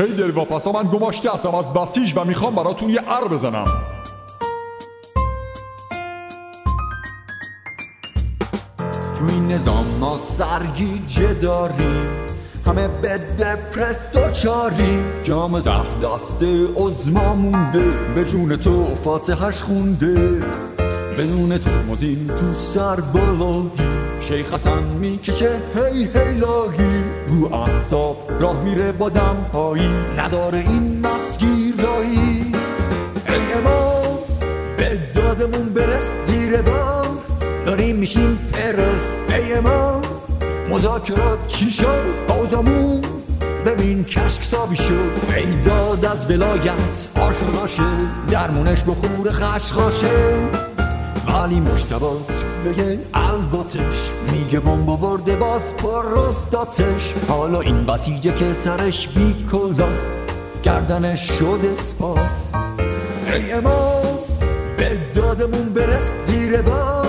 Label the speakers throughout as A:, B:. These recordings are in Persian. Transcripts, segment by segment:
A: هی دلواپسا، من گماشته هستم از بسیج و میخوام براتون یه ار بزنم.
B: تو این نظام ما سرگیجه داریم، همه به دپرس دوچاریم. جام زهدست عظما مونده، به جون تو فاتحش خونده. بدون ترمزین تو سر بالایی، شیخ حسن میکشه هی هی لاهی. رو اعصاب راه میره با دمپایی، نداره این مغزگیر راهی. ای امام به دادمون برس، زیر بام داریم میشیم پرس. ای امام مذاکرات چی شد؟ آزمون ببین کشک سابی شد. ای داد از ولایت آشناشه، درمونش بخور خشخاشه. ولی مشتبا بگه الباتش، میگه بمب آورده باز پرستاتش. حالا این بسیجه که سرش بی کلاست، گردنش شده سپاس. ای امام به دادمون برس، زیر بام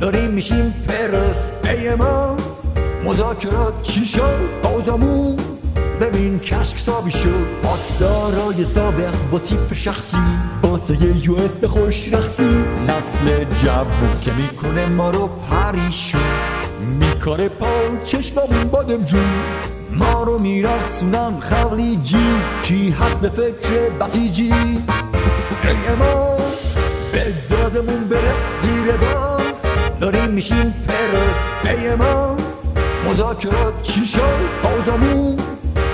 B: داریم میشیم پرس. ای امام مذاکرات چی شد؟ آزمون ببین کشک سابی شد. پاسدارای سابق با تیپ شخصی، باسه یو اس به خوش رخصی. نسل جوون که میکنه ما رو پریشون، میکنه پا چشممون بادم جون. ما رو میرخصونن خلیجی، کی هست به فکر بسیجی. ای امام به دادمون برس، زیر بام داریم میشیم پرس. ای امام مذاکرات چی شد؟ آزمون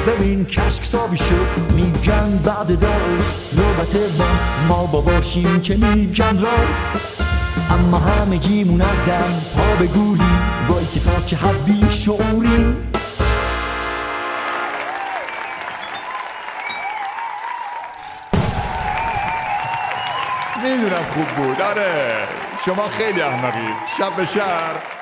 B: ببین کشک سابی شد. میگن بعد داعش نوبت باز، ما باباشیم که میگن راست. اما همه گیمون از دم پا به گوری، وای که تا چه حد بی شعوریم.
A: میدونم خوب بود. آره شما خیلی احمقید. شب به شهر